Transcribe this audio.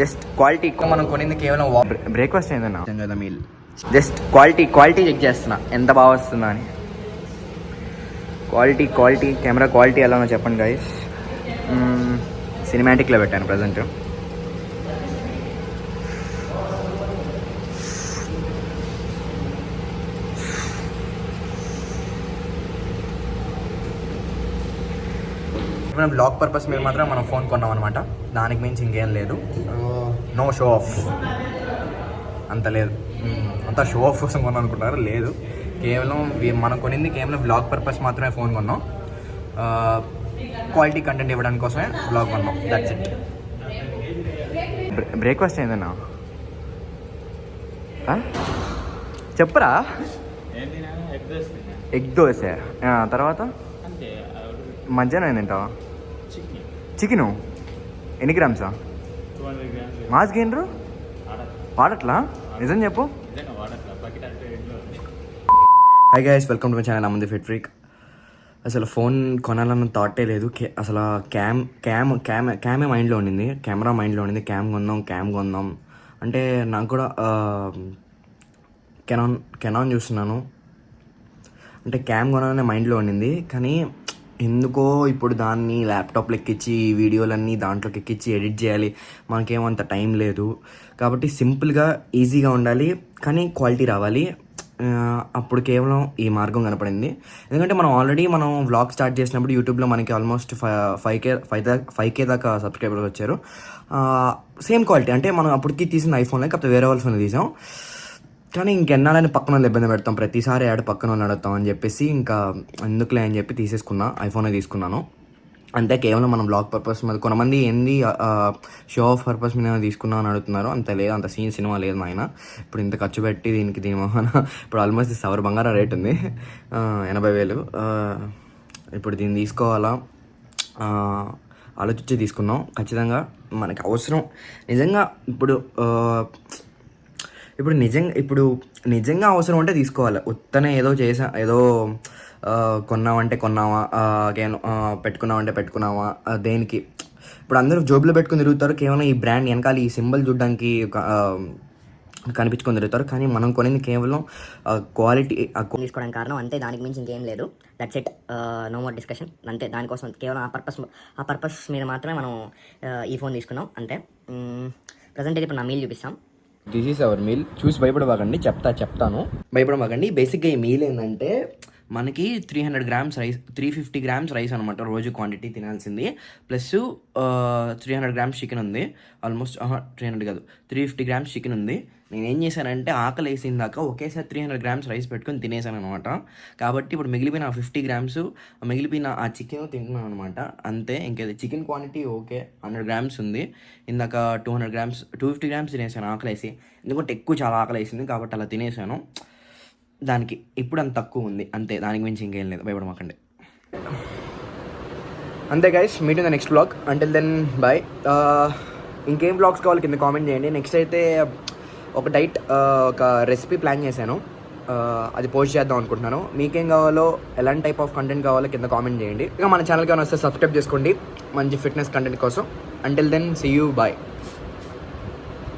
Just quality మనం కొనింది కేవలం breakfast ఏందన్నా కదా మీల్. జస్ట్ క్వాలిటీ చెక్ చేస్తున్నా ఎంత బాగా వస్తుందా అని. క్వాలిటీ కెమెరా క్వాలిటీ ఎలా ఉందో చెప్పండి గైస్. సినిమాటిక్లో పెట్టాను ప్రజెంట్. మనం బ్లాగ్ పర్పస్ మీద మాత్రం మనం ఫోన్ కొన్నాం అనమాట. దానికి మించి ఇంకేం లేదు. నో షో ఆఫ్ అంత లేదు. అంతా షో ఆఫ్ కోసం కొన్నాం అనుకుంటారు, లేదు. కేవలం మనం కొనింది కేవలం బ్లాగ్ పర్పస్ మాత్రమే ఫోన్ కొన్నాం. క్వాలిటీ కంటెంట్ ఇవ్వడానికి కోసమే బ్లాగ్ కొన్నాం. That's it. బ్రేక్ఫాస్ట్ ఏందన్నా చెప్పరా? ఎగ్ దోశ. తర్వాత మధ్యాహ్నం ఏం తింటావా? చికెను ఎన్ని గ్రామ్సా? మాస్ గేండ్రు వాడట్లా? నిజం చెప్పు. Hi guys, welcome to my channel అమంది ఫిట్ ఫ్రీక్. అసలు ఫోన్ కొనాలన్న థాటే లేదు. అసలు క్యామే మైండ్లో ఉండింది, కెమెరా మైండ్లో ఉండింది. క్యామ్ కొందాం అంటే నాకు కూడా కెనాన్ చూస్తున్నాను అంటే క్యామ్ కొనాలనే మైండ్లో ఉండింది. కానీ ఎందుకో ఇప్పుడు దాన్ని ల్యాప్టాప్లో ఎక్కించి వీడియోలన్నీ దాంట్లోకి ఎక్కించి ఎడిట్ చేయాలి, మనకేమంత టైం లేదు. కాబట్టి సింపుల్గా ఈజీగా ఉండాలి కానీ క్వాలిటీ రావాలి. అప్పుడు కేవలం ఈ మార్గం కనపడింది. ఎందుకంటే మనం వ్లాగ్ స్టార్ట్ చేసినప్పుడు యూట్యూబ్లో మనకి ఆల్మోస్ట్ 5K దాకా సబ్స్క్రైబర్స్ వచ్చారు. సేమ్ క్వాలిటీ అంటే మనం అప్పటికి తీసిన ఐఫోన్లో, కాకపోతే వేరే వాళ్ళ ఫోన్ తీసాం. కానీ ఇంకెన్నాళ్ళని పక్కన వాళ్ళు ఇబ్బంది పెడతాం, ప్రతిసారి యాడ్ పక్కన వాళ్ళు అడుగుతాం అని చెప్పేసి ఇంకా ఎందుకులే అని చెప్పి తీసేసుకున్నా, ఐఫోనే తీసుకున్నాను అంతే. కేవలం మనం బ్లాగ్ పర్పస్ మీద, కొంతమంది ఏంది షో ఆఫ్ పర్పస్ మీద తీసుకున్నాం అని అడుగుతున్నారు. అంత లేదు, అంత సినిమా లేదు మా ఆయన. ఇప్పుడు ఇంత ఖర్చు పెట్టి దీని మొహన ఇప్పుడు ఆల్మోస్ట్ 1,000 బంగారం రేట్ ఉంది, 80,000. ఇప్పుడు దీన్ని తీసుకోవాలా ఆలోచించి తీసుకున్నాం. ఖచ్చితంగా మనకి అవసరం నిజంగా. ఇప్పుడు నిజంగా అవసరం ఉంటే తీసుకోవాలి. ఉత్తనే ఏదో కొన్నామంటే కొన్నావా, పెట్టుకున్నామంటే పెట్టుకున్నావా, దేనికి? ఇప్పుడు అందరూ జోబులో పెట్టుకుని తిరుగుతారు, కేవలం ఈ బ్రాండ్ వెనకాల ఈ సింబల్ చూడడానికి కనిపించుకొని తిరుగుతారు. కానీ మనం కొనింది కేవలం క్వాలిటీ తీసుకోవడానికి కారణం అంతే, దానికి మించి ఇంకేం లేదు. That's it, no more discussion. అంతే, దానికోసం కేవలం ఆ పర్పస్ మీద మాత్రమే మనం ఈ ఫోన్ తీసుకున్నాం అంతే. ప్రజెంట్ ఇప్పుడు నా మీల్ చూపిస్తాం. This is our meal. చూసి భయపడవాకండి, చెప్తాను. భయపడవాకండి. బేసిక్గా ఈ మీల్ ఏంటంటే మనకి 300 grams రైస్, 350 grams రైస్ అనమాట రోజు క్వాంటిటీ తినాల్సింది. ప్లస్ 300 grams చికెన్ ఉంది. ఆల్మోస్ట్ 300 కాదు, 350 grams చికెన్ ఉంది. నేను ఏం చేశానంటే ఆకలి వేసిందాక ఒకేసారి 300 grams రైస్ పెట్టుకొని తినేసాను అనమాట. కాబట్టి ఇప్పుడు మిగిలిపోయిన 50 grams మిగిలిపోయిన ఆ చికెన్ తింటున్నాను అనమాట అంతే. ఇంకేది చికెన్ క్వాంటిటీ ఓకే 100 grams ఉంది. ఇందాక 250 grams తినేసాను ఆకలి వేసి. ఎందుకంటే ఎక్కువ చాలా ఆకలి వేసింది కాబట్టి అలా తినేసాను. దానికి ఇప్పుడు అంత తక్కువ ఉంది అంతే, దానికి మించి ఇంకేం లేదు. భయపడమాకండి. అంతే guys, meet in the next blog. Until then bye. ఇంకేం బ్లాగ్స్ కావాలి కింద కామెంట్ చేయండి. నెక్స్ట్ అయితే ఒక రెసిపీ ప్లాన్ చేశాను, అది పోస్ట్ చేద్దాం అనుకుంటున్నాను. మీకేం కావాలో, ఎలాంటి టైప్ ఆఫ్ కంటెంట్ కావాలో కింద కామెంట్ చేయండి. ఇంకా మన ఛానల్కి ఏమైనా వస్తే సబ్స్క్రైబ్ చేసుకోండి మంచి ఫిట్నెస్ కంటెంట్ కోసం. Until then see you, bye.